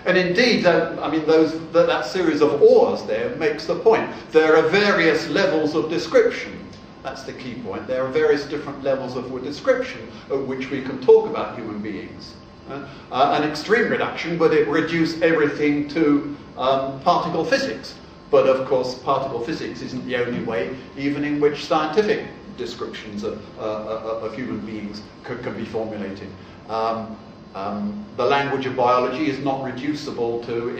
And indeed, that series of ors there makes the point. There are various levels of description. That's the key point. There are various different levels of description at which we can talk about human beings. An extreme reduction, but it reduced everything to particle physics. But of course, particle physics isn't the only way, even in which scientific descriptions of human beings can be formulated. The language of biology is not reducible to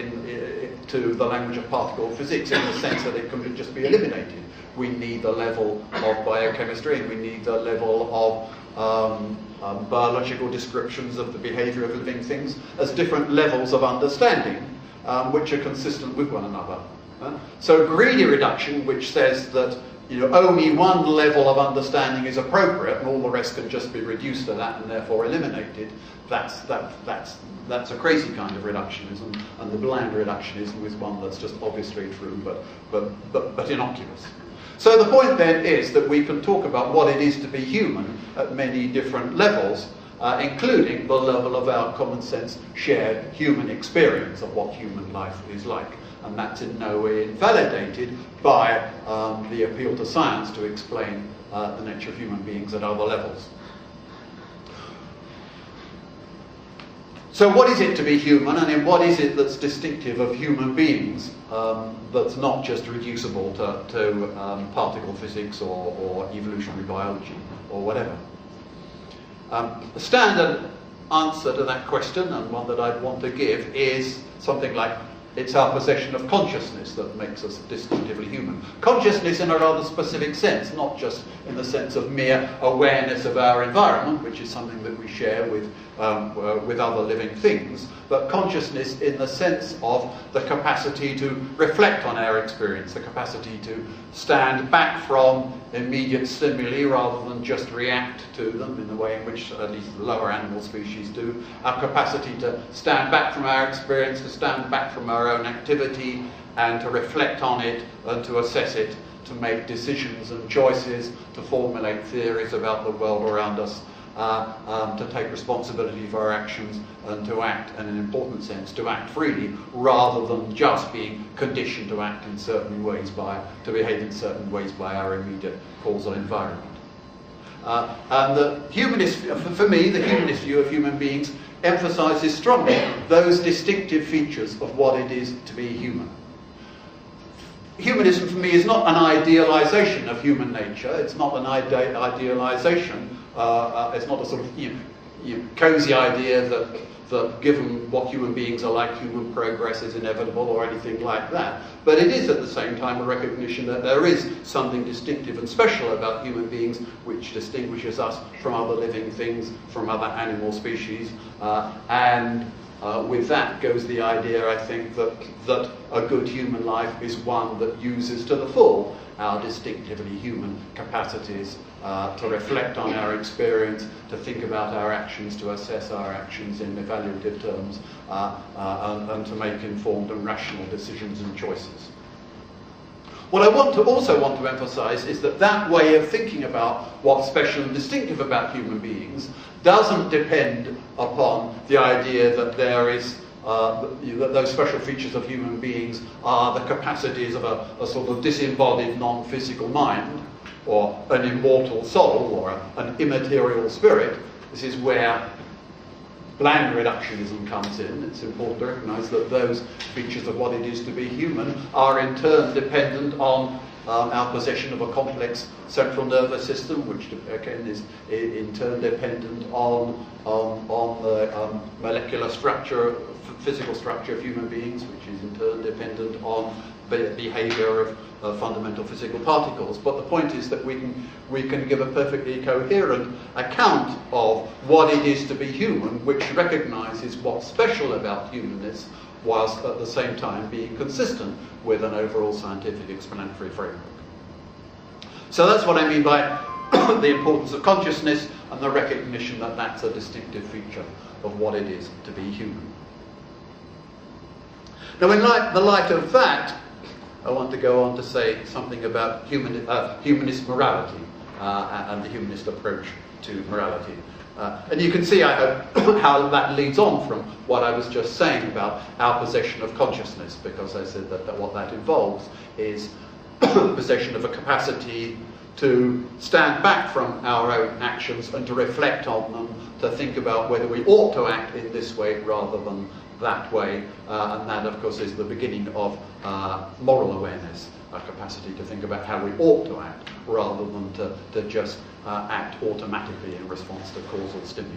the language of particle physics in the sense that it can just be eliminated. We need the level of biochemistry, and we need the level of biological descriptions of the behavior of living things as different levels of understanding, which are consistent with one another. So greedy reduction, which says that only one level of understanding is appropriate and all the rest can just be reduced to that and therefore eliminated, that's a crazy kind of reductionism, and the blind reductionism is one that's just obviously true but innocuous. So the point then is that we can talk about what it is to be human at many different levels, including the level of our common sense shared human experience of what human life is like. And that's in no way invalidated by the appeal to science to explain the nature of human beings at other levels. So what is it to be human, and then what is it that's distinctive of human beings that's not just reducible to particle physics or evolutionary biology or whatever? The standard answer to that question, and one that I'd want to give, is something like, it's our possession of consciousness that makes us distinctively human. Consciousness in a rather specific sense, not just in the sense of mere awareness of our environment, which is something that we share with other living things, but consciousness in the sense of the capacity to reflect on our experience, the capacity to stand back from immediate stimuli rather than just react to them in the way in which at least the lower animal species do, our capacity to stand back from our experience, to stand back from our own activity and to reflect on it and to assess it, to make decisions and choices, to formulate theories about the world around us, to take responsibility for our actions and to act, in an important sense, to act freely, rather than just being conditioned to act in certain ways to behave in certain ways by our immediate causal environment. And the humanist, for me, the humanist view of human beings emphasises strongly those distinctive features of what it is to be human. Humanism for me is not an idealisation of human nature. It's not an idealisation. It's not a sort of cosy idea that given what human beings are like, human progress is inevitable or anything like that. But it is at the same time a recognition that there is something distinctive and special about human beings which distinguishes us from other living things, from other animal species, and with that goes the idea, I think, that a good human life is one that uses to the full our distinctively human capacities to reflect on our experience, to think about our actions, to assess our actions in evaluative terms, and to make informed and rational decisions and choices. What I also want to emphasise is that way of thinking about what's special and distinctive about human beings doesn't depend upon the idea that there is that those special features of human beings are the capacities of a sort of disembodied non-physical mind, or an immortal soul, or an immaterial spirit. This is where bland reductionism comes in. It's important to recognise that those features of what it is to be human are in turn dependent on our possession of a complex central nervous system, which again is in turn dependent on the molecular structure, physical structure of human beings, which is in turn dependent on the behaviour of fundamental physical particles. But the point is that we can give a perfectly coherent account of what it is to be human, which recognises what's special about humanness, whilst at the same time being consistent with an overall scientific explanatory framework. So that's what I mean by the importance of consciousness and the recognition that that's a distinctive feature of what it is to be human. Now, in the light of that, I want to go on to say something about humanist morality and the humanist approach to morality. And you can see, I hope, how that leads on from what I was just saying about our possession of consciousness, because I said that what that involves is possession of a capacity to stand back from our own actions and to reflect on them, to think about whether we ought to act in this way rather than that way, and that, of course, is the beginning of moral awareness, a capacity to think about how we ought to act rather than to just act automatically in response to causal stimuli.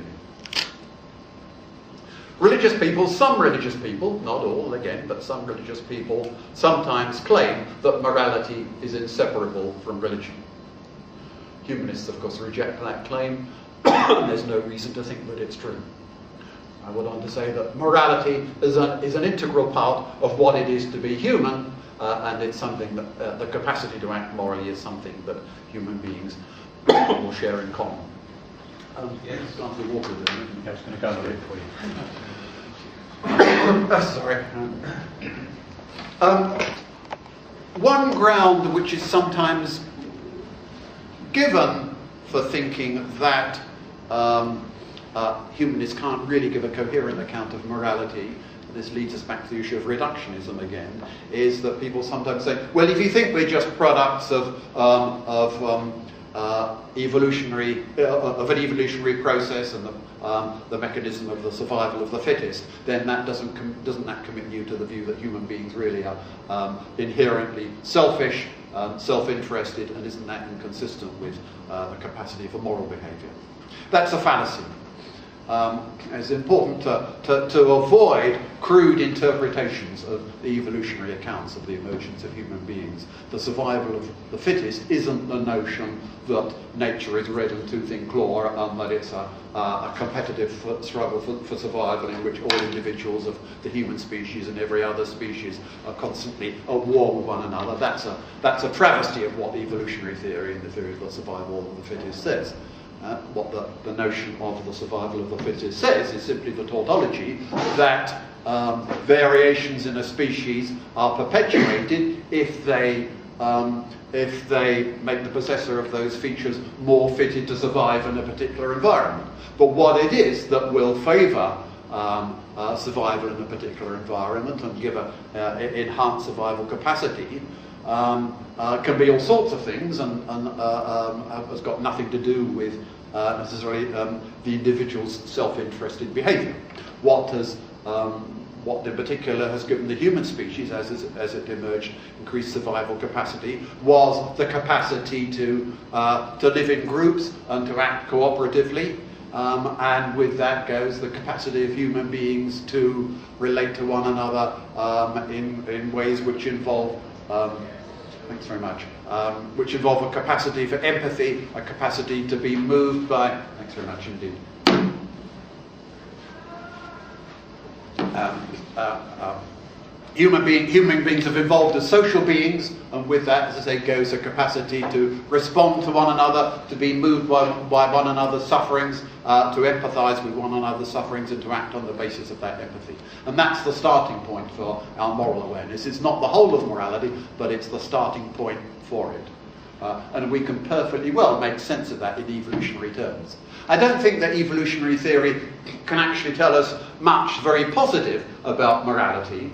Religious people, some religious people, not all again, but some religious people sometimes claim that morality is inseparable from religion. Humanists, of course, reject that claim, and there's no reason to think that it's true. I would on to say that morality is an integral part of what it is to be human, and it's something that the capacity to act morally is something that human beings will share in common. Yes, gone through water there. I was going to cover it for you. Sorry. One ground which is sometimes given for thinking that humanists can't really give a coherent account of morality, this leads us back to the issue of reductionism again, is that people sometimes say, well, if you think we're just products of an evolutionary process and the mechanism of the survival of the fittest, then that doesn't that commit you to the view that human beings really are inherently selfish, self-interested, and isn't that inconsistent with the capacity for moral behaviour? That's a fallacy. It's important to avoid crude interpretations of the evolutionary accounts of the emergence of human beings. The survival of the fittest isn't the notion that nature is red and tooth in claw, and that it's a competitive struggle for survival in which all individuals of the human species and every other species are constantly at war with one another. That's a travesty of what evolutionary theory and the theory of the survival of the fittest says. What the notion of the survival of the fittest says is simply the tautology that variations in a species are perpetuated if they make the possessor of those features more fitted to survive in a particular environment. But what it is that will favour survival in a particular environment and give enhanced survival capacity can be all sorts of things, and has got nothing to do with necessarily the individual's self-interested behaviour. What in particular has given the human species, as it emerged, increased survival capacity, was the capacity to live in groups and to act cooperatively, and with that goes the capacity of human beings to relate to one another in ways which involve thanks very much. Which involve a capacity for empathy, a capacity to be moved by. Thanks very much indeed. Human beings have evolved as social beings, and with that, as I say, goes a capacity to respond to one another, to be moved by one another's sufferings, to empathise with one another's sufferings, and to act on the basis of that empathy. And that's the starting point for our moral awareness. It's not the whole of morality, but it's the starting point for it. And we can perfectly well make sense of that in evolutionary terms. I don't think that evolutionary theory can actually tell us much very positive about morality.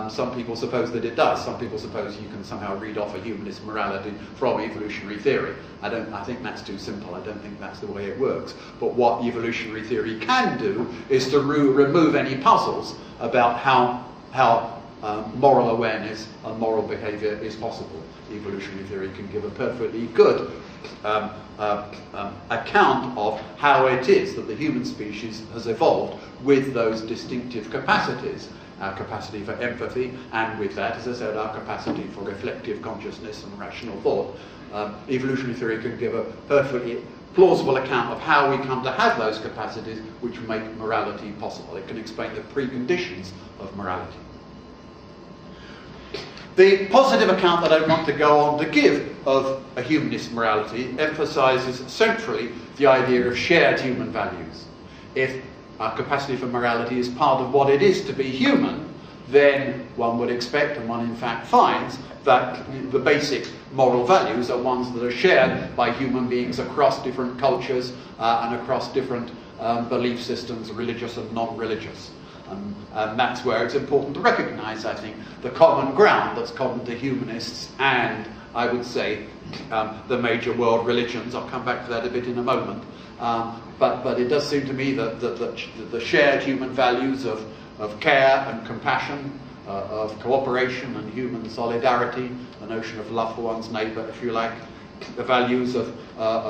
Some people suppose that it does. Some people suppose you can somehow read off a humanist morality from evolutionary theory. I think that's too simple. I don't think that's the way it works. But what evolutionary theory can do is to remove any puzzles about how moral awareness and moral behaviour is possible. Evolutionary theory can give a perfectly good account of how it is that the human species has evolved with those distinctive capacities. Our capacity for empathy, and with that, as I said, our capacity for reflective consciousness and rational thought. Evolutionary theory can give a perfectly plausible account of how we come to have those capacities which make morality possible. It can explain the preconditions of morality. The positive account that I want to go on to give of a humanist morality emphasises centrally the idea of shared human values. If our capacity for morality is part of what it is to be human, then one would expect, and one in fact finds, that the basic moral values are ones that are shared by human beings across different cultures and across different belief systems, religious and non-religious. And that's where it's important to recognise, I think, the common ground that's common to humanists and, I would say, the major world religions. I'll come back to that a bit in a moment. But it does seem to me that the shared human values of care and compassion, of cooperation and human solidarity, the notion of love for one's neighbour, if you like, the values of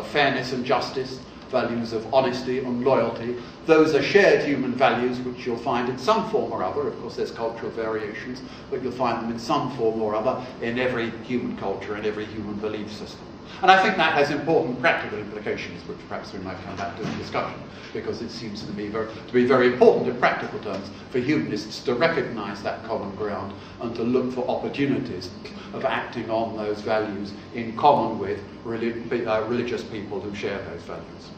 fairness and justice, values of honesty and loyalty, those are shared human values which you'll find in some form or other. Of course, there's cultural variations, but you'll find them in some form or other in every human culture and every human belief system. And I think that has important practical implications, which perhaps we might come back to in discussion, because it seems to be very important in practical terms for humanists to recognise that common ground and to look for opportunities of acting on those values in common with religious people who share those values.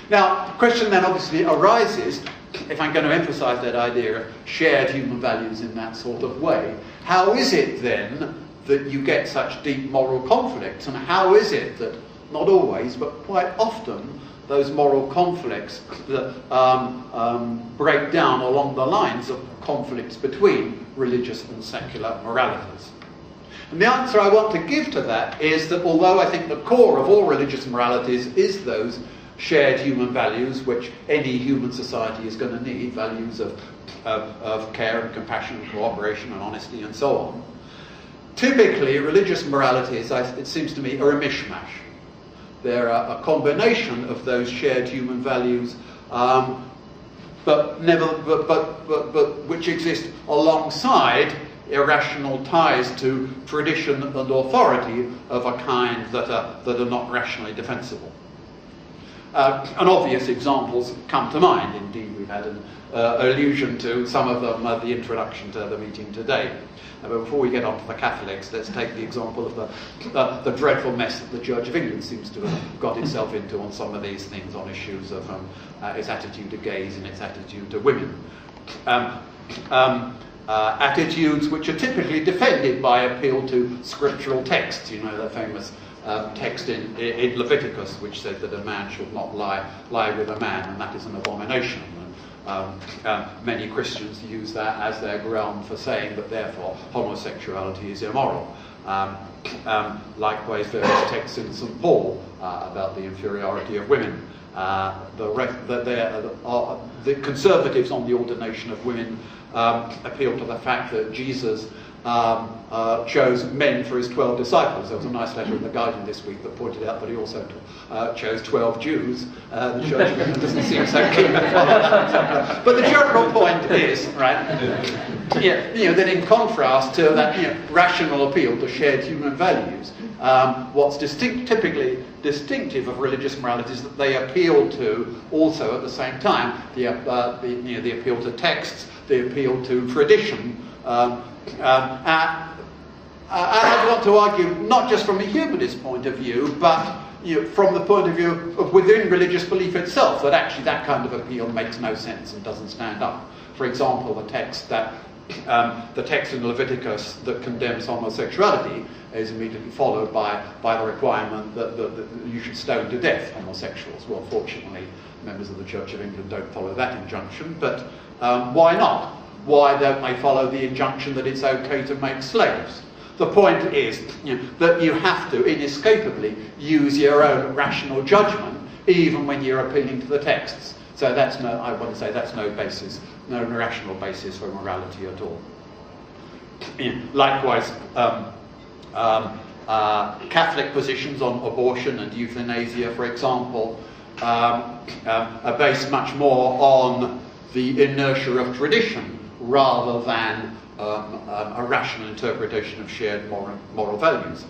Now, the question then obviously arises, if I'm going to emphasise that idea of shared human values in that sort of way, how is it then that you get such deep moral conflicts, and how is it that, not always, but quite often, those moral conflicts that break down along the lines of conflicts between religious and secular moralities? And the answer I want to give to that is that although I think the core of all religious moralities is those shared human values which any human society is going to need, values of care and compassion and cooperation and honesty and so on, typically religious moralities, it seems to me, are a mishmash. They're a combination of those shared human values, but which exist alongside irrational ties to tradition and authority of a kind that are not rationally defensible. And obvious examples come to mind. Indeed, we've had an allusion to some of them at the introduction to the meeting today. But before we get on to the Catholics, let's take the example of the dreadful mess that the Church of England seems to have got itself into on some of these things, on issues of its attitude to gays and its attitude to women. Attitudes which are typically defended by appeal to scriptural texts, you know, the famous text in Leviticus which says that a man should not lie with a man, and that is an abomination. Many Christians use that as their ground for saying that therefore homosexuality is immoral. Likewise, various texts in St. Paul about the inferiority of women. The conservatives on the ordination of women appeal to the fact that Jesus chose men for his 12 disciples. There was a nice letter in The Guardian this week that pointed out that he also chose 12 Jews. The Church of England doesn't seem so keen to follow that. But the general point is, right, that in contrast to that rational appeal to shared human values, what's typically distinctive of religious morality is that they appeal to also at the same time the appeal to texts, the appeal to tradition. I want to argue not just from a humanist point of view, but from the point of view of within religious belief itself, that actually that kind of appeal makes no sense and doesn't stand up. For example, the text in Leviticus that condemns homosexuality is immediately followed by the requirement that you should stone to death homosexuals. Well, fortunately, members of the Church of England don't follow that injunction, but why not? Why don't they follow the injunction that it's okay to make slaves? The point is that you have to inescapably use your own rational judgment, even when you're appealing to the texts. So I want to say that's no rational basis for morality at all. Likewise, Catholic positions on abortion and euthanasia, for example, are based much more on the inertia of tradition rather than a rational interpretation of shared moral values.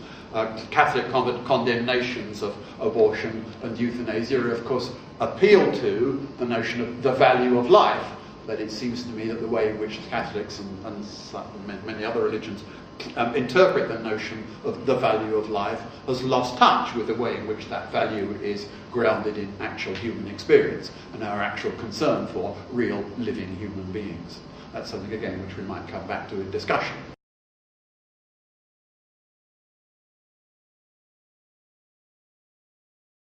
Catholic condemnations of abortion and euthanasia, of course, appeal to the notion of the value of life, but it seems to me that the way in which Catholics and many other religions interpret the notion of the value of life has lost touch with the way in which that value is grounded in actual human experience and our actual concern for real living human beings. That's something, again, which we might come back to in discussion.